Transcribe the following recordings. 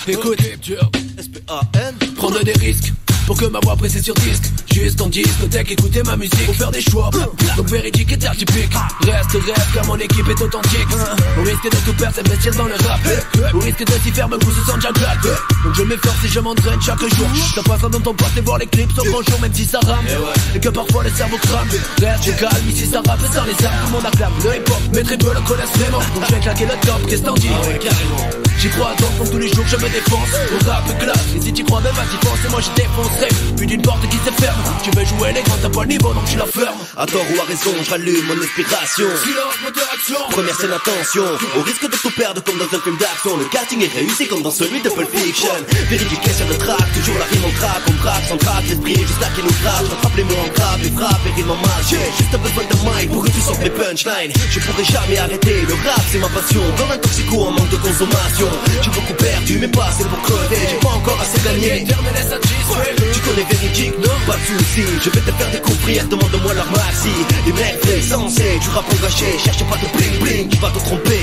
Écoute, S-P-A-N. Prendre des risques pour que ma voix pressée sur disque. Juste en discothèque, écouter ma musique. Faut faire des choix, donc véridique et typique. Reste car mon équipe est authentique. Au risque de tout perdre, s'investir dans le rap. Au risque de s'y faire, me coup se sent déjà claque. Donc je m'efforce et je m'entraîne chaque jour. Ça passe dans ton poste et voir les clips sur grand jour, même si ça rame. Et que parfois le cerveau crame. Reste calme, ici ça rappe sans les armes. Tout le monde acclame le hip-hop, mais très peu le connaissent vraiment. Donc je vais claquer le top, qu'est-ce t'en dis? J'y crois à temps, donc tous les jours je me défonce. Au rap classe, et si t'y crois même vas-y fonce. Et moi je défoncerai, puis d'une porte qui se ferme. Tu veux jouer les grands, t'as pas le niveau donc tu la fermes. À tort ou à raison, je rallume mon inspiration. Silence, moteur, action. Première scène, attention. Au risque de tout perdre comme dans un film d'action. Le casting est réussi comme dans celui de Pulp Fiction. Véridique sur le track, toujours la rime en track. On braque, sans track, l'esprit est juste là qui nous frappe. Rattrape les mots en grappe, les frappes et rime en masse. J'ai juste besoin de mic pour que tu sortes mes punchlines. Je pourrais jamais arrêter, le rap c'est ma passion. Comme un toxico en manque de consommation. J'ai beaucoup perdu mais pas assez pour crever. J'ai pas encore assez gagné. Tu connais Véridique, non? Pas de soucis, je vais te faire découvrir. Demande-moi leur maxi. Les mecs vrais sensés, du rap engagé. Cherche pas de bling bling, tu vas te tromper.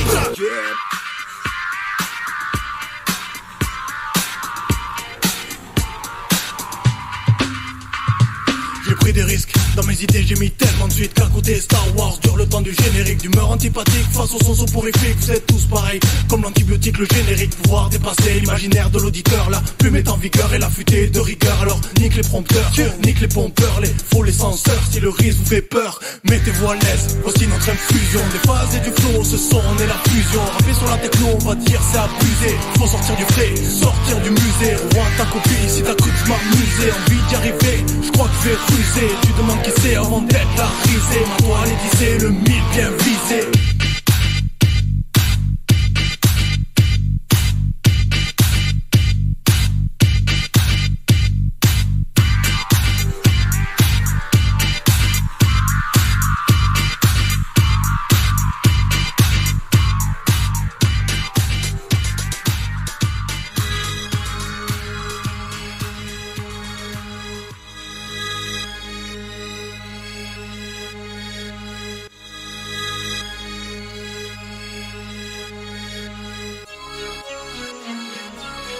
J'ai pris des risques, dans mes idées j'ai mis tellement de suite qu'à côté Star Wars dure le temps du générique. D'humeur antipathique face au son soporifique. Vous êtes tous pareils, comme l'antibiotique, le générique. Pouvoir dépasser l'imaginaire de l'auditeur. La plume est en vigueur et la futée de rigueur. Alors nique les prompteurs, nique les pompeurs, les faux, les censeurs. Si le risque vous fait peur, mettez-vous à l'aise. Voici notre infusion, des phases et du flow. Ce son est la fusion, rapper sur la techno on va dire c'est abusé. Faut sortir du frais, sortir du musée. Revois ta copie si t'as cru que je m'amusais. Envie d'y arriver, je crois que je vais ruser. Tu demandes qui c'est avant d'être la risée. Ma toile est tissée, le mille bien visé.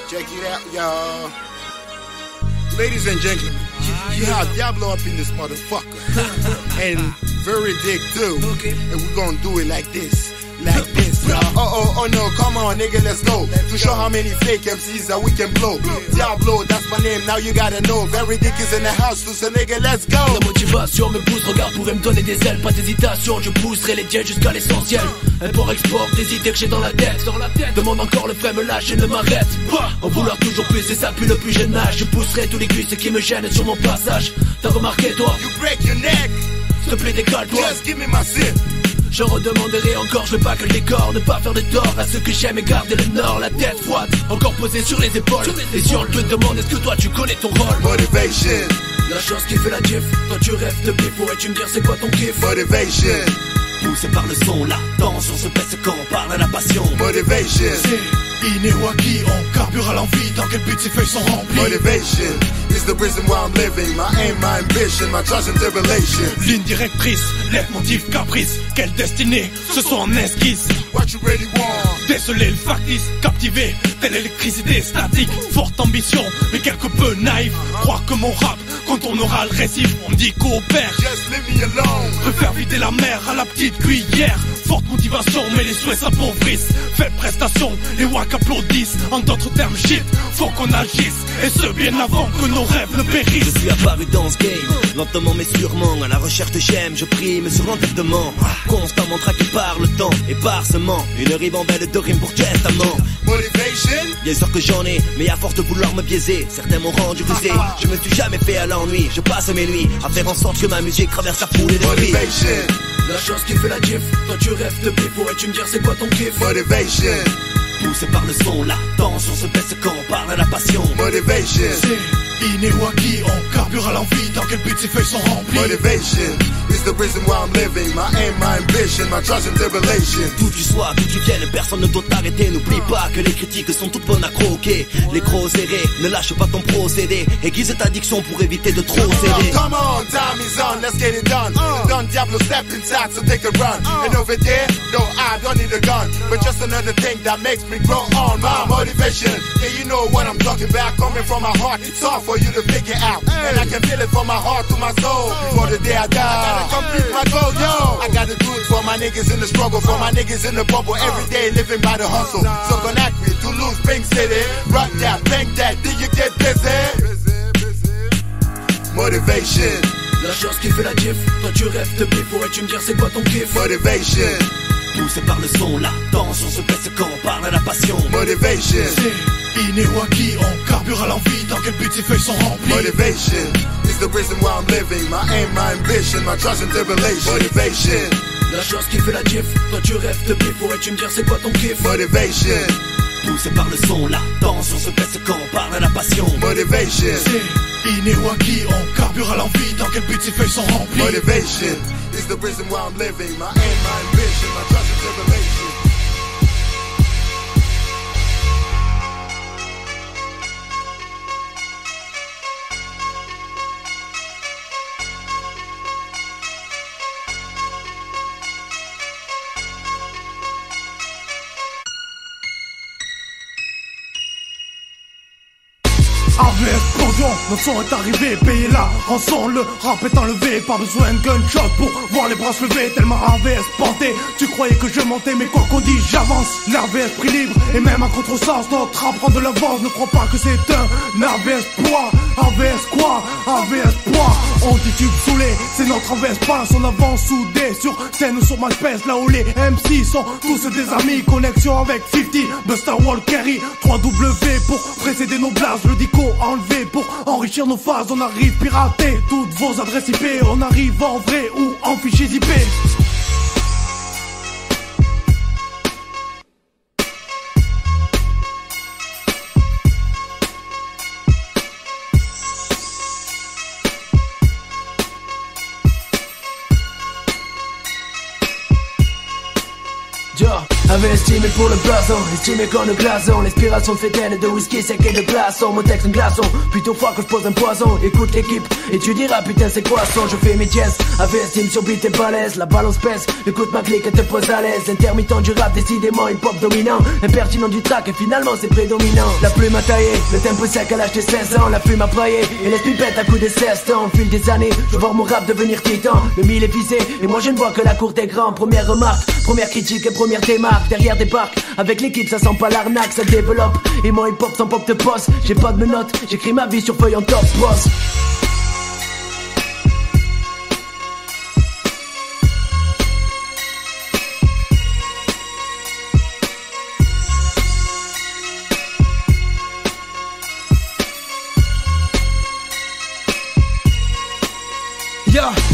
Check it out, y'all. Ladies and gentlemen, you have Diablo up in this motherfucker. And Véridique too. And we're gonna do it like this. Like this, y'all. Oh no, come on, nigga, let's go. To show how many fake MCs that we can blow. Diablo, that's my name, now you gotta know. Véridique is in the house, so say, nigga, let's go. La motivation me pousse, regarde, pourrait me donner des ailes, pas d'hésitation. Je pousserai les dieux jusqu'à l'essentiel. Import-export, des idées que j'ai dans la tête. Demande encore le fait, me lâche et ne m'arrête. En vouloir toujours plus, c'est ça puis le plus jeune âge. Je pousserai tous les cuisses qui me gênent sur mon passage. T'as remarqué, toi? You break your neck. S'il te plaît, décale-toi. Just give me my sip. Je redemanderai encore, je veux pas que le décor, ne pas faire de tort à ceux que j'aime et garder le nord, la tête froide, encore posée sur les épaules. Et si on te demande, est-ce que toi tu connais ton rôle? Motivation. La chose qui fait la diff, toi tu rêves de bif, pourrais-tu me dire c'est quoi ton kiff? Motivation. Poussé par le son, la tension se baisse quand on parle à la passion. Motivation. C'est inné ou acquis, on carbure à l'envie. Dans quel but ces feuilles sont remplies? Motivation is the reason why I'm living. My aim, my ambition, my trust and tribulation. Ligne directrice, leitmotiv, caprice. Quelle destinée, ce sont en esquisse. What you really want? Déceler le factice, captivé, telle électricité statique. Forte ambition, mais quelque peu naïf. Croire que mon rap contournera le récif. On me dit coopère, Just leave me alone. préfère vider la mer à la petite cuillère. Forte motivation, mais les souhaits s'appauvrissent. Faible prestation, les wack applaudissent. En d'autres termes, shit, faut qu'on agisse. Et ce bien avant que nos rêves ne périssent. Je suis apparu dans ce game, lentement mais sûrement. À la recherche de j'aime, je prime sur l'entêtement. Constamment traqué par le temps et parsemant. Une ribambelle de rimes pour testament. Motivation. Bien sûr que j'en ai, mais à force de vouloir me biaiser, certains m'ont rendu rusé. Je me suis jamais fait à l'ennui, je passe mes nuits à faire en sorte que ma musique traverse la foule et les vies. Motivation. La chose qui fait la diff, toi tu rêves de bif, pourrais-tu me dire c'est quoi ton kiff? Motivation. Poussé par le son, la tension se baisse quand on parle à la passion. Motivation. C'est inné ou acquis, on carbure à l'envie. Dans quel but ces feuilles sont remplies? Motivation is the reason why I'm living. My aim, my ambition, my trust and tribulation. D'où tu sois, d'où tu viennes, personne ne doit t'arrêter. N'oublie pas que les critiques sont toutes bonnes à croquer. Les gros errés, ne lâche pas ton procédé. Aiguise ta diction pour éviter de trop céder. Come on, time is on, let's get it done. Done Diablo step inside, so take a run. And over there, no, I don't need a gun, but just another thing that makes me grow on. My motivation, yeah, you know what I'm talking about. Coming from my heart, it's hard for you to figure out. And I can feel it from my heart to my soul. Before the day I die, I gotta complete my goal, yo. I gotta do it for my niggas in the struggle, for my niggas in the bubble. Every day living by the hustle. So connect me to lose Pink City. Rock that, bang that, did you get busy? Motivation. La chose qui fait la diff, toi tu rêves de bif, pourrais-tu me dire c'est quoi ton kiff? Motivation. Poussé par le son, la tension se baisse quand on parle à la passion. Motivation. C'est inné ou acquis, on carbure à l'envie. Dans quel but ces feuilles sont remplies? Motivation is the reason why I'm living. My aim, my ambition, my trust and tribulation. Motivation. La chose qui fait la diff, toi tu rêves de bif, pourrais-tu me dire c'est quoi ton kiff? Motivation. Poussé par le son, la tension se baisse quand on parle à la passion. Motivation. C'est inné ou acquis, on carbure à l'envie. Dans quel but ces feuilles sont remplies? Motivation is the reason why I'm living. My aim, my ambition, my trust and tribulation. AVS Podium, notre son est arrivé, payez la rançon, le rap est enlevé, pas besoin de gunshot pour voir les bras se lever, tellement AVS panté, tu croyais que je montais, mais quoi qu'on dise, j'avance, l'AVS pris libre, et même à contresens, notre rap prend de l'avance, ne crois pas que c'est un AVS poids, AVS quoi, AVS poids, on titube saoulé, c'est notre AVS passe, on avance soudé, sur scène ou sur MySpace, là où les MC sont tous des amis, connexion avec 50, Busta Wall Kerry, 3W pour précéder nos blases, le dico enlevé pour enrichir nos phases, on arrive pirater toutes vos adresses IP, on arrive en vrai ou en fichiers IP. Avait estimé pour le blason, estimé qu'on le glaçon. L'inspiration de fétaine, de whisky sec et de glaçon. Mon texte un glaçon, plutôt fois que je pose un poison. Écoute l'équipe et tu diras putain c'est quoi son. Je fais mes jazz, avait estime sur beat et balèze. La balance pèse, écoute ma clique et te pose à l'aise. Intermittent du rap, décidément hip hop dominant. Impertinent du track et finalement c'est prédominant. La plume a taillé, le tempo sec à l'âge de 16 ans. La plume a braillé et l'esprit pète à coups de 16 ans. Au fil des années, je vois mon rap devenir titan. Le mille est visé et moi je ne vois que la cour des grands. Première remarque, première critique et première démarque. Derrière des barques, avec l'équipe ça sent pas l'arnaque, ça développe. Et mon hip hop sans pop de poste. J'ai pas de menottes, j'écris ma vie sur feuille en top boss.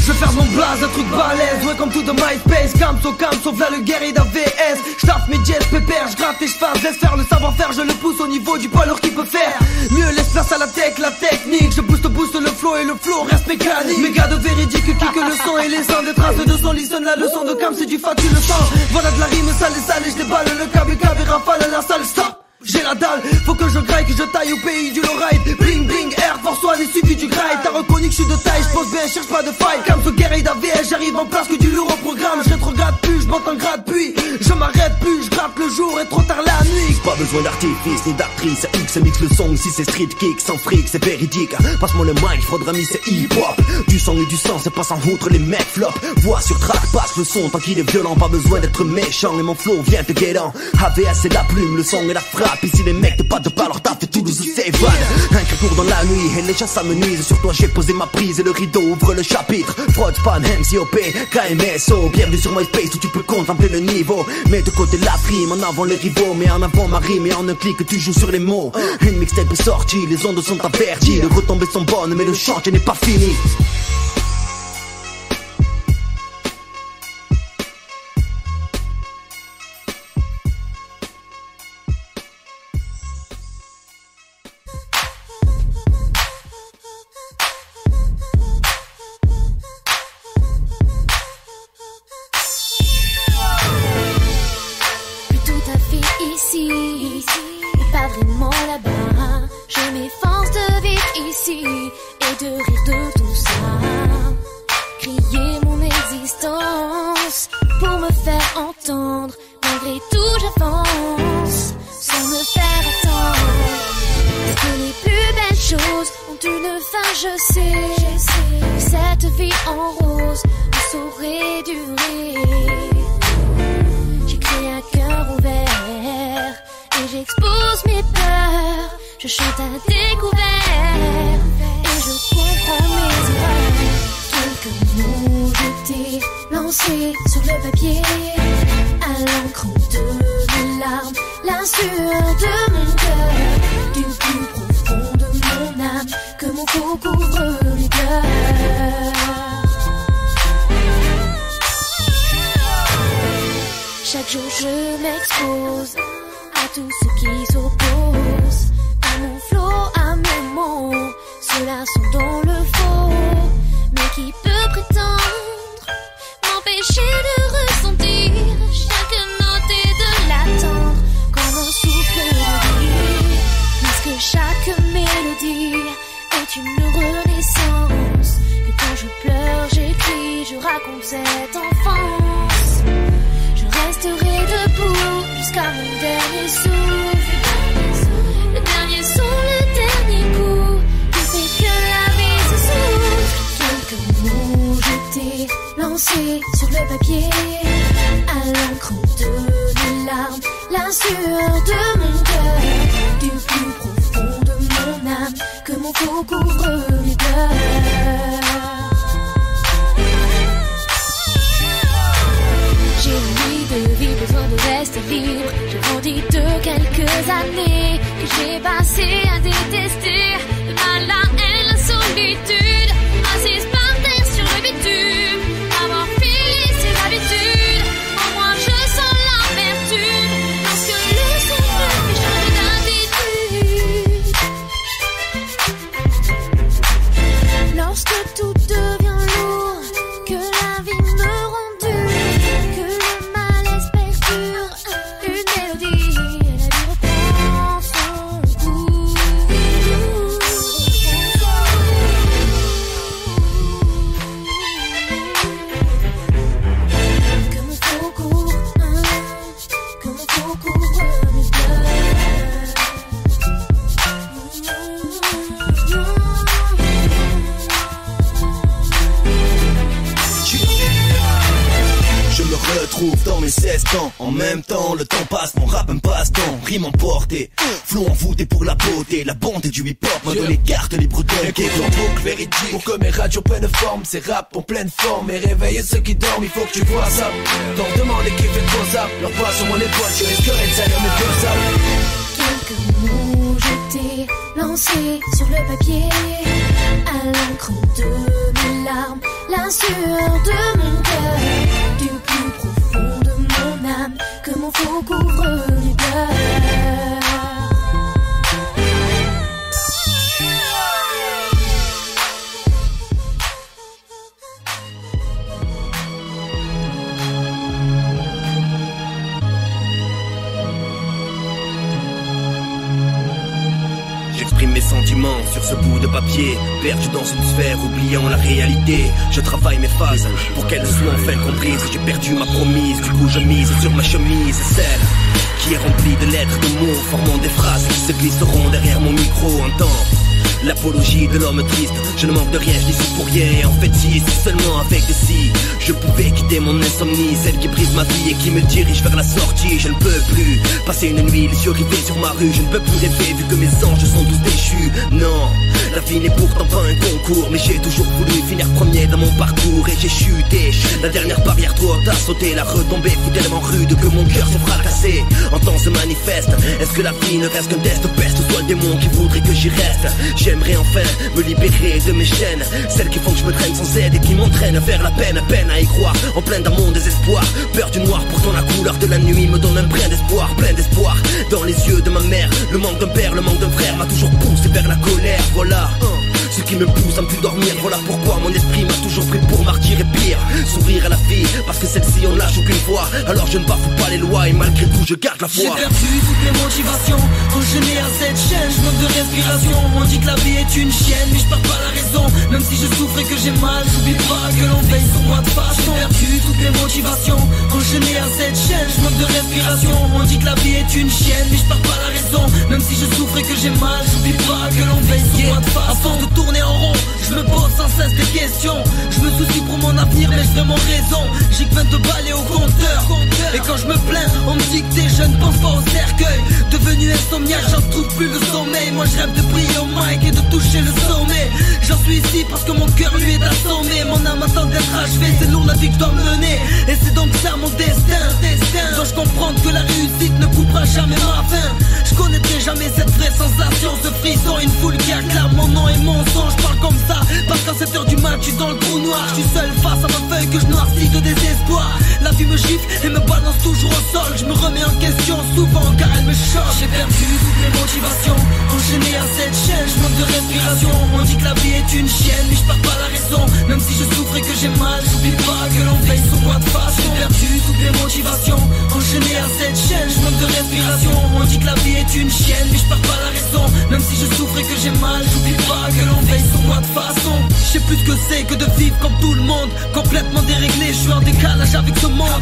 Je vais faire mon blaze, un truc balèze, ouais comme tout de MySpace. Camso, v'là le guerrier d'AVS. J'tape mes jets, pépère, j'gratte et j'fasse. Laisse faire le savoir-faire, je le pousse au niveau du poids lourd qui peut faire mieux, laisse place à la technique. Je booste le flow et le flow reste mécanique. Méga de véridique, qui que le son et les sons. Des traces de son, listen la leçon de Cam, c'est du fat, tu le sens. Voilà de la rime sale, je déballe le câble rafale la salle, stop. J'ai la dalle, faut que je graille, que je taille au pays du lowride. Bling bling, Air Force One, il suffit du grind. T'as reconnu que je suis de taille, je pose bien, cherche pas de faille. Comme ce guerrier d'AVS, j'arrive en place que du lourd au programme. Je rétrograde plus, je monte en grade puis je m'arrête plus, je gratte le jour et trop tard la nuit. Pas besoin d'artifice ni d'actrice, X mixe le son, si c'est street kick, sans fric, c'est véridique. Passe-moi le mic, faudra miser hip hop. Du sang et du sang, c'est pas sans outre les mecs flop. Voix sur track, passe le son tant qu'il est violent, pas besoin d'être méchant. Et mon flow vient te guédant. AVS c'est la plume, le son et la frappe. Ici les mecs te pas de pas leur taf et Toulouse c'est van. Un cri court dans la nuit et les chats ça me nuise. Sur toi j'ai posé ma prise et le rideau ouvre le chapitre. Fraud, span, MCOP, KMSO. Bienvenue sur MySpace où tu peux contempler le niveau. Mets de côté la prime, en avant les rivaux. Mais en avant ma rime et en un clic tu joues sur les mots. Une mixtape est sortie, les ondes sont averties. Les retombées sont bonnes mais le chantier n'est pas fini. je sais que cette vie en rose ne saurait durer. J'écris à cœur ouvert et j'expose mes peurs. Je chante à découvert et je comprends mes erreurs. Quelques mots jetés, lancés sur le papier, à l'encre de mes larmes, l'insueur de mon cœur, du plus profond de mon âme, que mon cou couvre les pleurs. Chaque jour je m'expose à tout ce qui s'oppose, à mon flot, à mes mots, ceux-là sont dans le faux. Mais qui peut prétendre m'empêcher de ressentir chaque note et de l'attendre comme un souffle de vie, puisque chaque mélodie est une renaissance. Que quand je pleure, j'écris, je raconte cette enfance. Je resterai debout jusqu'à mon dernier souffle, le dernier son, le dernier coup qui fait que la vie se souffle. Quelques mots jetés, lancés sur le papier, à l'encre de mes larmes, la sueur de mon cœur, du plus profond de mon âme, que mon cou couvre mes pleurs. J'ai envie de vivre, besoin de rester libre. J'ai grandi de quelques années que j'ai passé à détester le mal, la haine, la solitude, assise par terre sur le bitume, avoir fini ses habitudes. En moi je sens l'amertume lorsque le son me fait changer d'habitude. Lorsque tout devient lourd, que la vie me rend dure, que le malaise perdure, une mélodie et la vie reprend son cours. Que mon faux court, que mon faux couvre mes pleurs. Je me retrouve dans mes 16 ans. En même temps, le temps passe, mon rap me passe-temps. Rime emporté, flow envoûté pour la beauté. La bonté du hip-hop m'a donné carte libre d'un Écoute en boucle véridique pour que mes radios prennent forme. Ces rap en pleine forme et réveiller ceux qui dorment. Il faut que tu vois ça. Donc demande qui fait trop ça. Leur poids sur mon épaule, je risquerais de salir mes deux sables. Quelques mots jetés, lancés sur le papier, à l'encre de mes larmes, la sueur de mon cœur, du plus profond de mon âme, que mon faux couvre mes pleurs. J'exprime mes sentiments sur ce bout de papier, perdu dans une sphère, oubliant la réalité. Je travaille mes phases pour qu'elles soient enfin comprises. J'ai perdu ma promise, du coup je mise sur ma chemise, celle qui est remplie de lettres, de mots, formant des phrases qui se glisseront derrière mon micro. Entends l'apologie de l'homme triste, je ne manque de rien, je dis tout pour rien. Et en fait si seulement avec des si je pouvais quitter mon insomnie, celle qui brise ma vie et qui me dirige vers la sortie. Je ne peux plus passer une nuit les yeux rivés sur ma rue. Je ne peux plus rêver vu que mes anges sont tous déchus. Non, la vie n'est pourtant pas un concours, mais j'ai toujours voulu finir premier dans mon parcours. Et j'ai chuté, la dernière barrière trop haute à sauter. La retombée fut tellement rude que mon cœur s'est fracassé. En temps se manifeste, est-ce que la vie ne reste qu'un test peste, ou soit le démon qui voudrait que j'y reste? J'aimerais enfin me libérer de mes chaînes, celles qui font que je me traîne sans aide et qui m'entraînent vers la peine. Peine à y croire, en plein dans mon désespoir. Peur du noir, pourtant la couleur de la nuit me donne un brin d'espoir. Plein d'espoir dans les yeux de ma mère. Le manque d'un père, le manque d'un frère m'a toujours poussé vers la colère. Voilà ce qui me pousse à ne plus dormir. Voilà pourquoi mon esprit m'a toujours pris pour martyr et pire. Sourire à la vie, parce que celle-ci on lâche aucune fois. Alors je ne bafoue pas les lois et malgré tout je garde la foi. J'ai perdu toutes les motivations, enchaîné à cette chaîne, je manque de respiration. On dit que la vie est une chienne, mais je perds pas la raison. Même si je souffre et que j'ai mal, j'oublie pas que l'on veille sur moi de façon. J'ai perdu toutes les motivations, enchaîné à cette chaîne, je manque de respiration. On dit que la vie est une chienne, mais je perds pas la raison. Même si je souffre et que j'ai mal, j'oublie pas que l'on veille sur moi de façon. À force de tourner en rond, Je me pose sans cesse des questions. Je me soucie pour mon avenir mais j'ai vraiment raison. J'ai que 22 balais au compteur. Et quand je me plains on me dit que t'es jeune, pense pas au cercueil. Devenu insomniaque j'en trouve plus le sommeil. Moi je rêve de briller au mic et de toucher le sommet. J'en suis ici parce que mon cœur lui est assommé. Mon âme attend d'être achevée, c'est lourd la vie que je dois mener. Et c'est donc ça mon destin. Dois-je comprendre que la réussite ne coupera jamais ma fin. Je connaîtrai jamais cette vraie sensation, ce frisson, une foule qui acclame mon nom et mon son. Je parle comme ça, parce qu'à 7h du mat, je suis dans le trou noir. Je suis seul face à ma feuille que je noircis de désespoir. La vie me gifle et me balance toujours au sol. Je me remets en question souvent car elle me choque. J'ai perdu toutes mes motivations, enchaîné à cette chaîne, je manque de respiration. On dit que la vie est une chienne, mais je perds pas la raison. Même si je souffre et que j'ai mal, j'oublie pas que l'on veille sur moi de face. J'ai perdu toutes mes motivations, enchaîné à cette chaîne, je manque de respiration. On dit que la vie est une chienne, mais je perds pas la raison. Même si je souffre et que j'ai mal, j'oublie pas que l'on veille sur moi de façon. Je sais plus ce que c'est que de vivre comme tout le monde, complètement déréglé, je suis en décalage avec ce monde.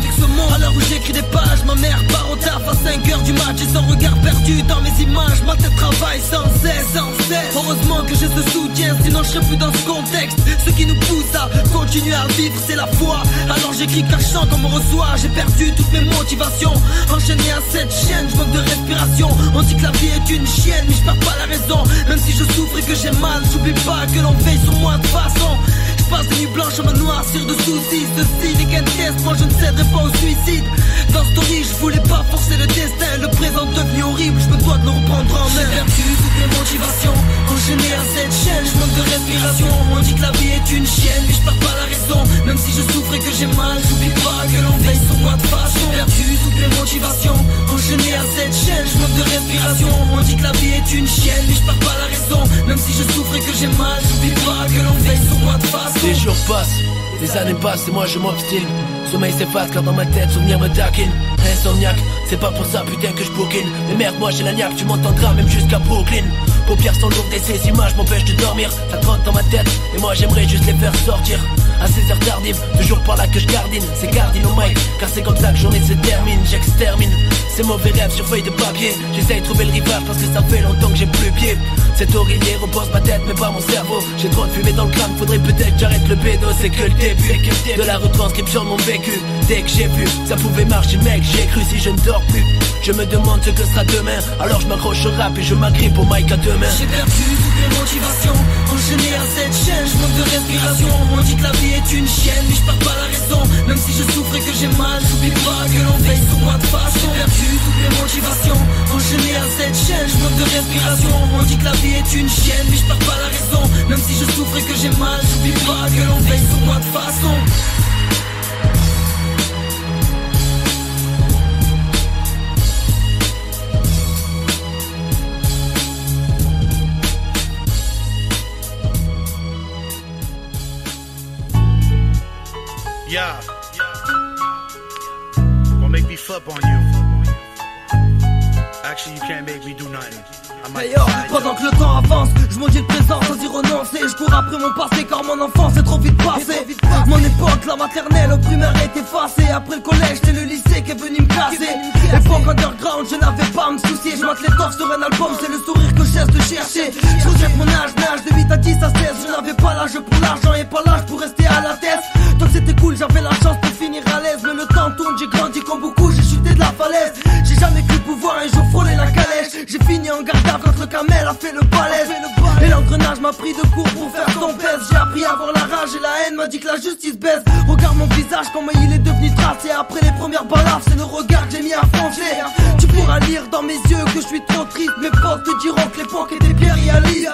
À l'heure où j'écris des pages, ma mère part au taf à 5h du match. Et son regard perdu dans mes images, ma tête travaille sans cesse. Heureusement que j'ai ce soutien, sinon je serais plus dans ce contexte. Ce qui nous pousse à continuer à vivre, c'est la foi. Alors j'écris car je sens qu'on me reçoit. J'ai perdu toutes mes motivations, enchaîné à cette chaîne, je manque de respiration. On dit que la vie est une chienne, mais je perds pas la raison. Même si je souffre et que j'ai mal, j'oublie pas que l'on veille sur moi de façon. Je passe des nuits blanches à me noircir de soucis. Ceci n'est qu'un test, moi je ne céderai pas au suicide. Dans Story, je voulais pas forcer le destin. Le présent devenu horrible, je me dois de le reprendre en main. J'ai perdu toutes mes motivations, enchaîné à cette chaîne, je manque de respiration. On dit que la vie est une chienne, mais je perds pas la raison. Même si je souffre et que j'ai mal, j'oublie pas que l'on veille sur moi de façon. J'ai perdu toutes mes motivations, enchaîné à cette chaîne, je manque de respiration. On dit que la vie est une chienne, mais je perds pas la raison. Même si je souffre et que j'ai mal, j'oublie pas que l'on veille sur moi de façon. Les jours passent, les années passent et moi je m'obstine. Sommeil s'efface car dans ma tête souvenir me taquine. Insomniaque, c'est pas pour ça putain que je bouquine. Mais merde moi j'ai la niaque, tu m'entendras même jusqu'à Brooklyn. Paupières sont lourdes et ces images m'empêchent de dormir. Ça trotte dans ma tête et moi j'aimerais juste les faire sortir. À ces heures tardives, toujours par là que je gardine. C'est gardine au mic, car c'est comme ça que journée se termine. J'extermine ces mauvais rêves sur feuille de papier. J'essaye de trouver le rivage parce que ça fait longtemps que j'ai plus pied. Cet oreiller repose ma tête mais pas mon cerveau. J'ai trop de fumée dans le crâne, faudrait peut-être que j'arrête le bédo. C'est que le début de la retranscription de mon vécu. Dès que j'ai vu, ça pouvait marcher mec, j'ai cru si je ne dors plus. Je me demande ce que sera demain, alors je m'accroche au rap et je m'agrippe au mic à deux mains. J'ai perdu toutes mes motivations, enchaîné à cette chaîne, je manque de respiration. On dit que la vie est une chienne, mais je perds pas la raison. Même si je souffre et que j'ai mal, j'oublie pas que l'on veille sur moi de façon. J'ai perdu toutes mes motivations, enchaîné à cette chaîne, je manque de respiration. On dit que la vie est une chienne, mais je perds pas la raison. Même si je souffre et que j'ai mal, j'oublie pas que l'on veille sur moi de façon. Yeah. Gonna make me flip on you. Actually, you can't make me do nothing. Hey yo, pendant que le temps avance, je maudis le présent sans y renoncer. Je cours après mon passé car mon enfance est trop vite passée. Mon époque, la maternelle, au primaire est effacée. Après le collège, c'est le lycée qui est venu me casser. Époque underground, je n'avais pas à me soucier. Je mate les torses sur un album, c'est le sourire que je cesse de chercher. Je regrette mon âge de 8 à 10 à 16. Je n'avais pas l'âge pour l'argent et pas l'âge pour rester à la tête. Donc c'était cool, j'avais la chance pour finir à l'aise. Mais le temps tourne, j'ai grandi comme beaucoup, j'ai chuté de la falaise. J'ai jamais cru pouvoir un jour frôler la calèche. J'ai fini en garde quand le camel a fait le balèze. Et l'engrenage m'a pris de court pour faire ton pèse. J'ai appris à voir la rage et la haine, m'a dit que la justice baisse. Regarde mon visage, comment il est devenu tracé. Après les premières balafres, c'est le regard que j'ai mis à froncer. Tu pourras lire dans mes yeux que je suis trop triste. Mes potes te diront que l'époque était bien réaliste.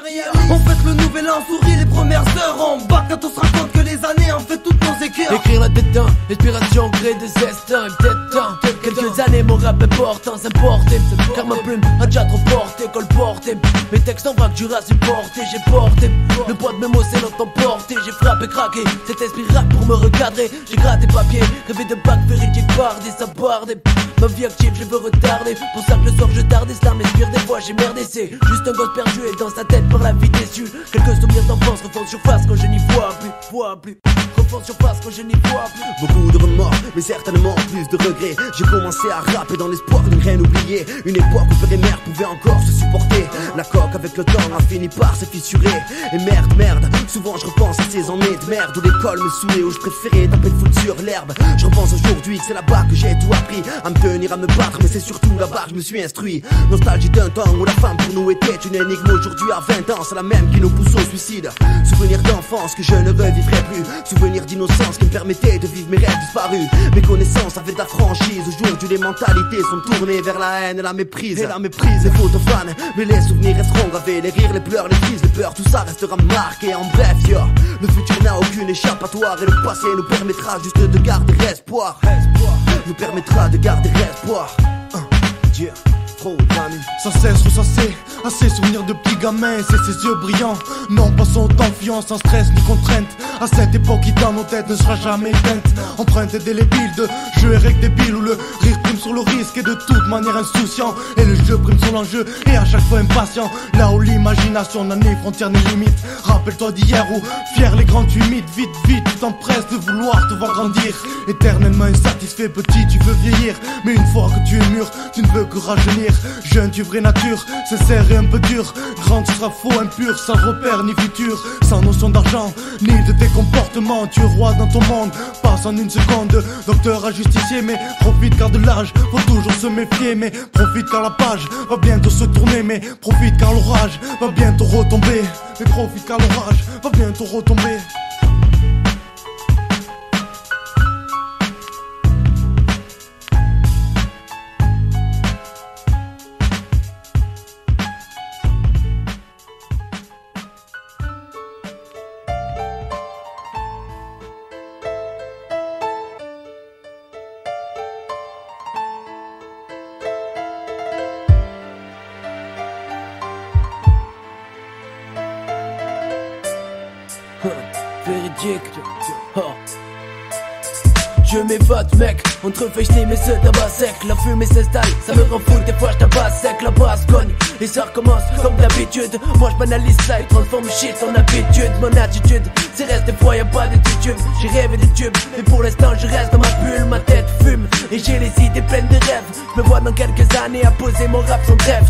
On fête le nouvel an, sourit les premières heures en bas. Quand on se rend compte que les années en fait toutes nos équerres. Écrire la tête d'un, l'inspiration crée des estampes. Peut-être temps, quelques années mon rap importance importé. Car ma plume a déjà trop porté, colporté. Mes textes en vrac dur à supporter. J'ai porté le poids de mes mots, c'est notre emporté. J'ai frappé, craqué, cet esprit rap pour me recadrer. J'ai gratté papier, rêvé de bac véridique, bardé, ça bardé. Ma vie active je veux retarder. Pour ça que le soir je tarde et cela m'inspire. Des fois j'ai merdé, c'est juste un gosse perdu et dans sa tête par la vie déçue. Quelques souvenirs d'enfance refont surface quand je n'y vois plus. Refont surface quand je n'y vois plus. Beaucoup de remords, mais certainement plus de regrets. J'ai commencé à rapper dans l'espoir de ne rien oublier. Une époque où père et mère pouvaient encore se supporter. La coque avec le temps a fini par se fissurer. Et merde, souvent je repense à ces années de merde où l'école me saoulait, où je préférais taper le foot sur l'herbe. Je repense aujourd'hui que c'est là-bas que j'ai tout appris. À me tenir, à me battre, mais c'est surtout là-bas que je me suis instruit. Nostalgie d'un temps où la femme pour nous était une énigme. Aujourd'hui à 20 ans, c'est la même qui nous pousse au suicide. Souvenir d'enfance que je ne revivrai plus. Souvenir d'innocence qui me permettait de vivre mes rêves disparus. Mes connaissances avaient de la franchise. Aujourd'hui les mentalités sont tournées vers la haine et la méprise. Les photos fans, mais les souvenirs resteront gravés. Les rires, les pleurs, les crises, les peurs, tout ça restera marqué. En bref, yo, le futur n'a aucune échappatoire. Et le passé nous permettra juste de garder espoir. Nous permettra de garder espoir. Dieu, trop d'amis. Sans cesse ressasser, assez souvenirs de petits gamins. C'est ses yeux brillants, non pas son confiance, sans stress ni contrainte. À cette époque qui dans nos têtes ne sera jamais éteinte. Empreinte indélébile de jeux et règles débiles où le rire prime sur le risque et de toute manière insouciant. Et le jeu prime sur l'enjeu et à chaque fois impatient. Là où l'imagination n'a ni frontières ni limites. Rappelle-toi d'hier où fier les grands tu imites. Vite, tu t'empresses de vouloir te voir grandir. Éternellement insatisfait, petit tu veux vieillir. Mais une fois que tu es mûr, tu ne veux que rajeunir. Jeune tu vraie nature, sincère et un peu dur. Grand tu seras faux, impur, sans repère ni futur. Sans notion d'argent, ni de tes comportements. Tu es roi dans ton monde, passe en une seconde. Docteur à justicier, mais profite car de l'âge faut toujours se méfier. Mais profite car la page va bientôt se tourner. Mais profite car l'orage va bientôt retomber. Mais profite car l'orage va bientôt retomber. Véridique. Oh. Je m'évade mec, entre feuilles et ce tabac sec. La fumée s'installe, ça me rend fou. Des fois je tabasse sec, la basse cogne et ça recommence comme d'habitude. Moi je banalise ça et transforme shit en habitude. Mon attitude, c'est reste des fois y'a pas de tube. J'ai rêvé des tubes, mais pour l'instant je reste dans ma bulle. Ma tête fume et j'ai les idées pleines de rêves. Je me vois dans quelques années à poser mon rap sans trêve.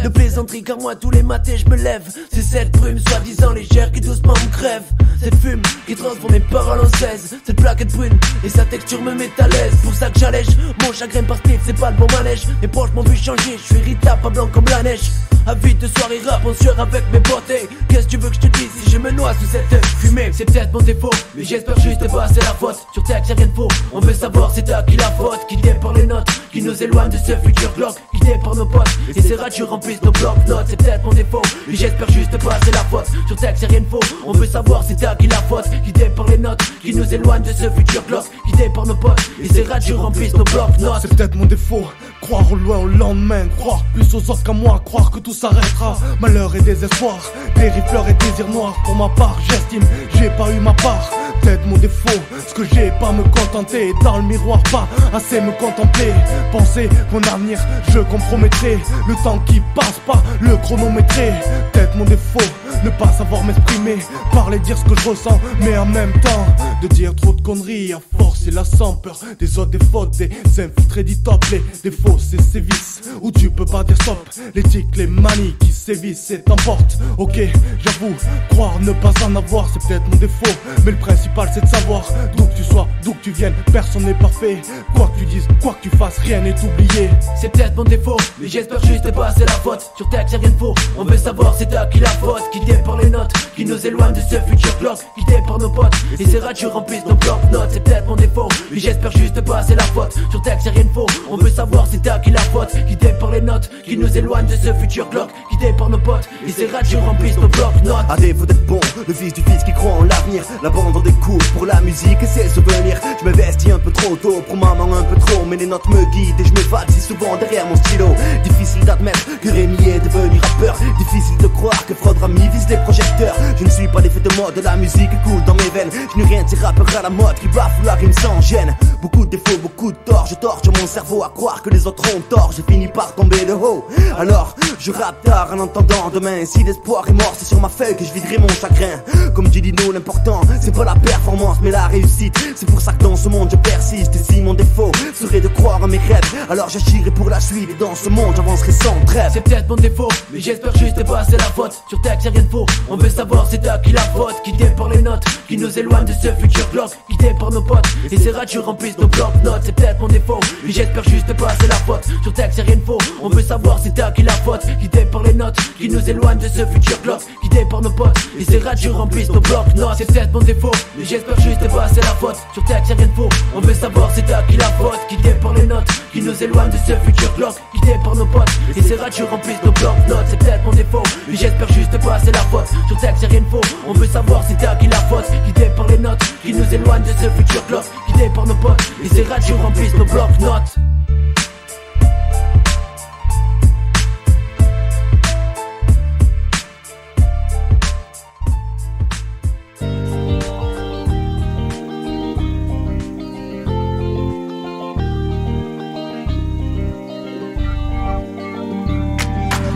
De plaisanterie car moi tous les matins je me lève. C'est cette brume soi-disant légère qui doucement me crève. Cette fume qui transforme mes paroles en 16. Cette plaquette brune et sa texture me met à l'aise. Pour ça que j'allège mon chagrin par spliff, c'est pas le bon manège. Mes proches m'ont vu changer, je suis irritable, pas blanc comme la neige. Avide de soirée rap en sueur avec mes beautés. Qu'est-ce que tu veux que je te dise si je me noie sous cette fumée? C'est peut-être mon défaut, mais j'espère juste pas c'est la faute. Sur texte y'a rien de faux, on veut savoir c'est à qui la faute. Guidé par les notes, qui nous éloignent de ce futur glauque. Guidé par nos potes, et ces ratures remplissent nos blocs-notes. C'est peut-être mon défaut, mais j'espère juste pas c'est la faute. Sur texte y'a rien de faux, on veut savoir c'est à qui la faute. Guidé par les notes, qui nous éloignent de ce futur glauque. Guidé par nos potes, et ces ratures remplissent nos blocs-notes. C'est peut-être mon défaut, croire au loin au lendemain. Croire plus aux autres qu'à moi, croire que tout s'arrêtera. Malheur et désespoir, périfleur et désir noir. Pour ma part, j'estime, j'ai pas eu ma part. Peut-être mon défaut, ce que j'ai pas me contenter. Dans le miroir, pas assez me contempler. Penser mon avenir, je compromettrai. Le temps qui passe pas, le chronométrer. Peut-être mon défaut, ne pas savoir m'exprimer. Parler, dire ce que je ressens, mais en même temps de dire trop de conneries à force et la sans peur. Des autres, des fautes, des infiltrés du top. Les défauts, c'est sévices où tu peux pas dire stop. Les tics, les manies qui sévissent et t'emportent. Ok, j'avoue, croire ne pas en avoir, c'est peut-être mon défaut. Mais le principal c'est de savoir d'où que tu sois, d'où que tu viennes. Personne n'est parfait, quoi que tu dises, quoi que tu fasses, rien n'est oublié. C'est peut-être mon défaut, mais j'espère juste pas c'est la faute. Sur texte y'a rien de faux, on veut savoir c'est à qui la faute. Guidé par les notes, qui nous éloignent de ce futur glauque. Guidé par nos potes, et ces ratures remplissent nos blocs-notes. C'est peut-être mon défaut, mais j'espère juste pas c'est la faute. Sur texte y'a rien de faux, on veut savoir c'est à qui la faute. Guidé par les notes, qui nous éloignent de ce futur glauque. Guidé par nos potes, et ces ratures remplissent nos blocs-notes. À défaut d'être bon, le fils du fils qui croit en l'avenir. L'abandon des cours pour la musique et ses souvenirs. Je m'investis un peu trop tôt, pour maman un peu trop. Mais les notes me guident et je m'évade si souvent derrière mon stylo. Difficile d'admettre que Rémi est devenu rappeur. Difficile de croire que Frodra m'y vise les projecteurs. Je ne suis pas l'effet de mode, la musique coule dans mes veines. Je n'ai rien de ces rappeurs à la mode qui bafouent la rime sans gêne. Beaucoup de défauts, beaucoup de torts, je torture mon cerveau à croire que les autres ont tort. J'ai fini par tomber de haut, alors je rappe tard en entendant demain. Si l'espoir est mort, c'est sur ma feuille que je viderai mon chagrin. Comme dit Dino, l'important c'est pas la performance mais la réussite. C'est pour ça que dans ce monde je persiste. Et si mon défaut serait de croire en mes rêves, alors j'agirai pour la suite. Et dans ce monde j'avancerai sans trêve. C'est peut-être mon défaut, mais j'espère juste pas c'est la faute. Sur texte y'a rien de faux, on veut savoir c'est à qui la faute. Guidé par les notes, qui nous éloignent de ce futur bloc. Guidé par nos potes, et ces ratures remplissent nos blocs-notes. C'est peut-être mon défaut, mais j'espère juste pas c'est la faute. Sur texte y'a rien de faux, on veut savoir c'est à qui la faute. Guidé par les notes, qui nous éloignent de ce futur bloc. Guidé par nos potes, et ces ratures remplissent nos blocs-notes. C'est peut-être mon défaut, mais j'espère juste pas c'est la faute. Sur texte y'a rien de faux, on veut savoir c'est à qui la faute. Guidé par les notes, qui nous éloignent de ce futur bloc. Guidé par nos potes, et ces ratures remplissent nos blocs-notes. C'est peut-être mon défaut, mais j'espère juste pas c'est la faute. Sur texte y'a rien de faux, on veut savoir c'est à qui la faute. Guidé par les notes, qui nous éloignent de ce futur bloc. Guidé par nos potes, et ces ratures remplissent nos blocs-notes.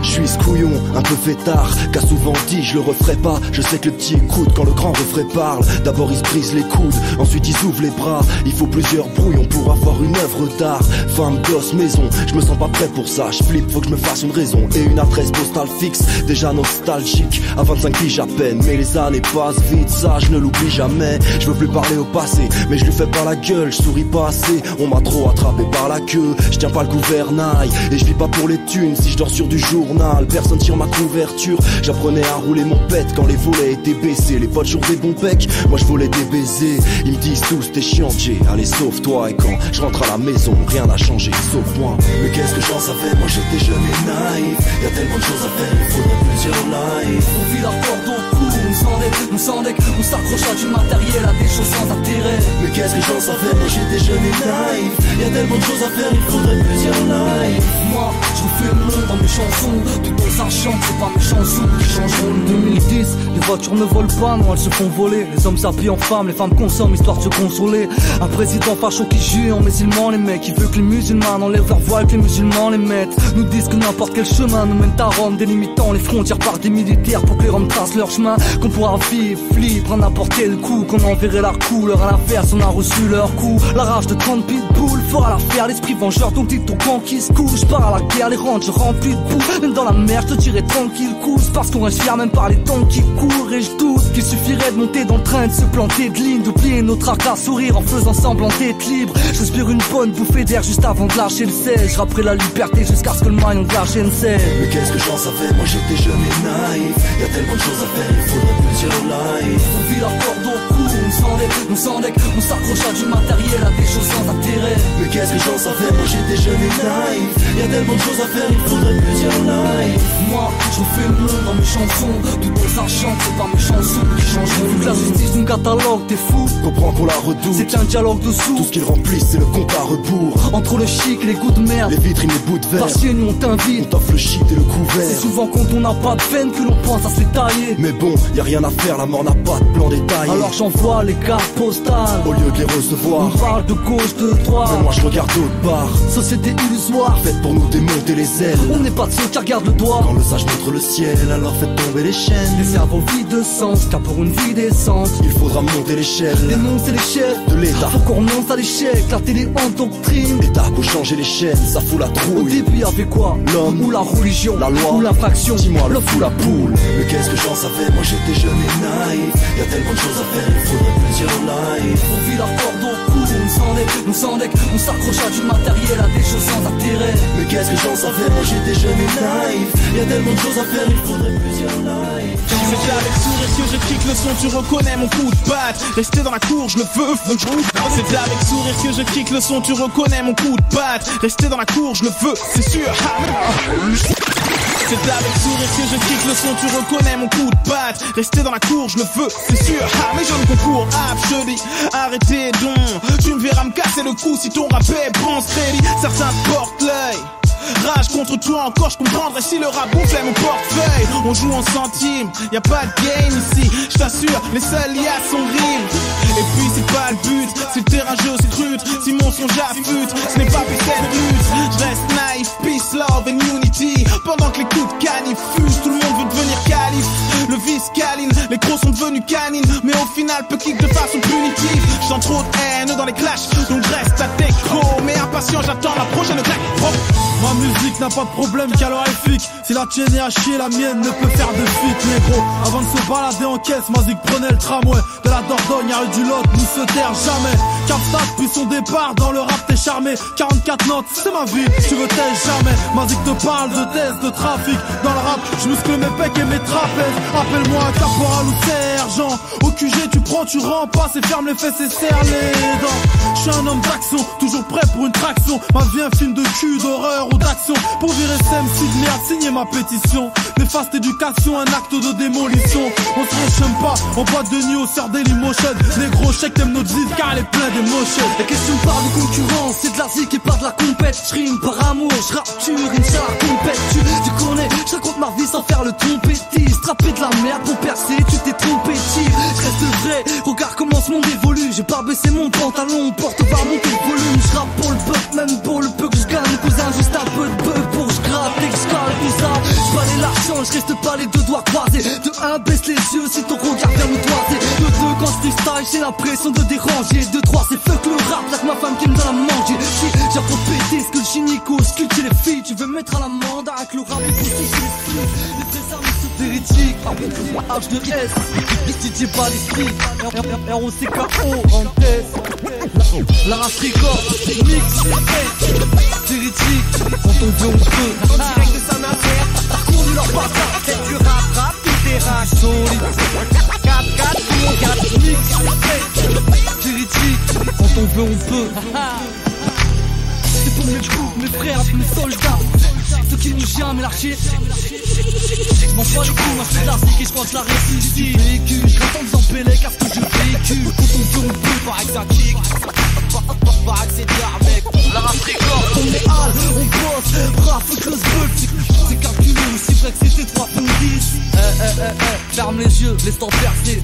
Je suis ce couillon, un peu fêtard, qu'a souvent dit je le referai pas. Je sais que le petit écoute quand le grand refrain parle. D'abord il se brise les coudes, ensuite il s'ouvre les bras. Il faut plusieurs brouillons pour avoir une œuvre d'art. Femme, gosse, maison, je me sens pas prêt pour ça. Je flippe, faut que je me fasse une raison et une adresse postale fixe. Déjà nostalgique, à 25 piges à peine. Mais les années passent vite, ça je ne l'oublie jamais. Je veux plus parler au passé, mais je lui fais pas la gueule. Je souris pas assez, on m'a trop attrapé par la queue. Je tiens pas le gouvernail, et je vis pas pour les thunes. Si je dors sur du journal, personne tire ma couverture. J'apprenais à rouler mon pet quand les volets étaient baissés. Les potes jouent des bons becs, moi je volais des baisers. Ils me disent tous t'es chiant Jay, allez sauve-toi. Et quand je rentre à la maison, rien n'a changé sauf moi. Mais qu'est-ce que j'en savais, moi j'étais jeune et naïf. Y'a tellement de choses à faire, il faudrait plusieurs lives. On vit la corde au cou, on s'endette, on s'accroche à du matériel, à des choses sans intérêt. Mais qu'est-ce que j'en savais, moi j'étais jeune et naïf. Y'a tellement de choses à faire, il faudrait plusieurs lives. Moi, je refais le monde dans mes chansons, tout en sachant que c'est pas mes chansons qui changeront le 2010. Les voitures ne volent pas, non elles se font voler. Les hommes s'habillent en femmes, les femmes consomment histoire de se consoler. Un président facho qui gît en musulman, les mecs. Il veut que les musulmans enlèvent leur voile, que les musulmans les mettent. Nous disent que n'importe quel chemin nous mène à Rome, délimitant les frontières par des militaires pour que les Roms tracent leur chemin. Qu'on pourra vivre, libre à n'importe quel coup, qu'on enverrait la couleur à la verse, on a reçu leur coup. La rage de 30 pitbulls fera l'affaire, l'esprit vengeur, donc dis ton camp qui se couche. Pars à la guerre, les rangs remplis de boue. Même dans la mer, je te dirais tranquille course, parce qu'on reste fier même par les temps qui courent. Et je doute qu'il suffirait de monter dans le train, de se planter de ligne, d'oublier notre arc à sourire en faisant semblant d'être libre. J'aspire une bonne bouffée d'air juste avant de lâcher le siège. Après la liberté jusqu'à ce que le maillon de la chaîne sèche. Mais qu'est-ce que j'en savais, moi j'étais jeune et naïf. Y'a tellement de choses à faire, il faudrait plusieurs lives. On vit la corde au cou, on s'endette, on s'accroche à du matériel, à des choses sans intérêt. Mais qu'est-ce que j'en savais, moi j'étais jeune et naïf. Y'a tellement de choses à faire, il faudrait plusieurs lives. Moi, je refais le monde dans mes chansons, tout en sachant que c'est pas mes chansons qui changeront. Vu que la justice nous catalogue, t'es fou. Comprends qu'on la redoute, c'est un dialogue dessous. Tout ce qu'ils remplissent, c'est le compte à rebours. Entre le chic et les goûts de merde, les vitrines, les bouts de verre. Parce que nous on t'invite, on t'offre le shit et le couvert. C'est souvent quand on n'a pas de veine que l'on pense à se les tailler. Mais bon, y'a rien à faire, la mort n'a pas de plan détaillé. Alors j'envoie les cartes postales, au lieu de les recevoir. On parle de gauche, de droite, mais moi je regarde d'autre part. Société illusoire, faite pour nous démonter les ailes. On n'est pas de ceux qui regardent le doigt. Quand le sage montre le ciel, alors faites tomber les chaînes. Les cerveaux vides de sens, car pour une vie décente, il faudra monter l'échelle. Dénoncer les chefs de l'État. Faut qu'on renonce à l'échec, la télé en doctrine. L'État pour changer les chaînes, ça fout la trouille. Au début y'avait quoi? L'homme ou la religion, la loi ou l'infraction. Dis-moi le fou la poule. Mais qu'est-ce que j'en savais, moi j'étais jeune et naïf. Y'a tellement de choses à faire, il faudrait plusieurs lives. On vit la corde au cou, on s'endette, on s'accroche à du matériel, à des choses sans intérêt. Mais qu'est-ce que j'en savais, moi j'étais jeune et naïf. Y'a tellement de choses à faire, il faudrait plusieurs lives. C'est avec sourire que je kick le son, tu reconnais mon coup de patte. Rester dans la cour, je le veux. C'est avec sourire que je kick le son, tu reconnais mon coup de patte. Rester dans la cour, je le veux, c'est sûr. C'est avec sourire que je kick le son, tu reconnais mon coup de patte. Rester dans la cour, je le veux, c'est sûr. Mes jeunes concours, je dis, arrêtez donc. Tu me verras me casser le cou si ton rap est bon, steady. Certains portent l'œil, Rage contre toi encore, je comprendrais si le rap gonflait mon portefeuille. On joue en centimes, y a pas de game ici. Je t'assure, les seuls liasses sont rime. Et puis c'est pas le but, c'est le terrain jeu, c'est truc. Si mon son j'affûte, ce n'est pas cette lutte. Je reste naïf, peace, love and unity. Pendant que les coups de canif fusent, tout le monde veut devenir calife. Le vice câline, les crocs sont devenus canines. Mais au final, peu kick de façon punitive. Je sens trop de haine dans les clashs, donc je reste à décro. Mais impatient, j'attends la prochaine claque. Ma musique n'a pas de problème calorifique. Si la tienne est à chier, la mienne ne peut faire de fuite, négro. Avant de se balader en caisse, Mazik prenait le tramway. De la Dordogne à rue du Lot, nous se taire jamais. Capstat depuis son départ, dans le rap t'es charmé. 44 notes, c'est ma vie, tu veux t'aider jamais. Mazik te parle de tests, de trafic. Dans le rap, je muscle mes pecs et mes trapèzes. Appelle-moi caporal ou sergent. Au QG tu prends, tu rempas et ferme les fesses et serre les dents. Je suis un homme d'action, toujours prêt pour une traction. Ma vie un film de cul, d'horreur ou d'action. Pour virer CMC de merde, signer ma pétition. Néfaste éducation, un acte de démolition. On se réchaime pas, en boîte de nuit au sœur Dailymotion. Négro, check t'aimes notre vie car elle est pleine d'émotions. La question parle de concurrence, c'est de la zik et pas de la compète. J'rime par amour, j'rappe, tu rime ça la compète. Tu connais, j'raconte ma vie sans faire le trompettis. Trapper de la merde pour percer, tu t'es trompé, tire. J'reste vrai, regarde comment ce monde évolue. J'ai pas baissé mon pantalon, porte va monter le volume. J'rappe pour le peuple, même pour le peu que j'gagne. Cousin, juste un peu de bœuf pour j'gratte et j'cale tout ça. J'balaye l'argent, j'reste pas les deux doigts croisés. De 1, baisse les yeux si ton regard vient me toiser. De 2, quand j'freestyle, j'ai l'impression de déranger. De 3, c'est fuck le rap, là que ma femme qui me donne à manger. Si j'ai pour péter ce que le gynéco, sculpter les filles. Tu veux mettre à l'amende avec le rap et pousser chez les filles. Les vrais amis sont hérétiques, H de S, DJ Balistique, ROCKO en test. La race record, mix, hérétique, quand on veut on peut. En direct de Saint Nazaire, parcouru leur passage. C'est du rap, tout terrain solide. 4-4, tout mon 4 mix, hérétique, quand on veut on peut. C'est pour mes coups, mes frères, mes soldats. Ceux qui nous jamais lâché. J'm'en bats les couilles, moi j'fais de la zik et j'crois que je la réussis. J'ai vécu, j'entends en faisant bélé car ce que je vécu. Quand on veut on peut, pas exotique. Pas accéder mec. La race record, on est hal, on bosse. Rap, close bull, c'est calculé aussi vrai que c'était 3 pour 10. Ferme les yeux, laisse t'en percer.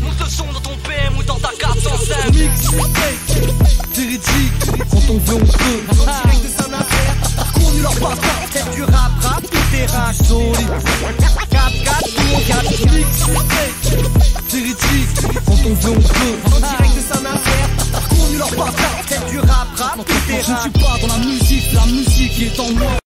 Monte le son dans ton PM ou dans ta 405. Mix, véridique, quand on veut on peut. En direct de Saint Nazaire, parcouru leur passage. C'est du rap, tout terrain solide. 4-4, tout mon 4 mix, véridique, quand on veut on peut. En direct de Saint Nazaire, parcouru leur passage. C'est du rap, tout terrain. Je suis pas dans la musique qui est en moi.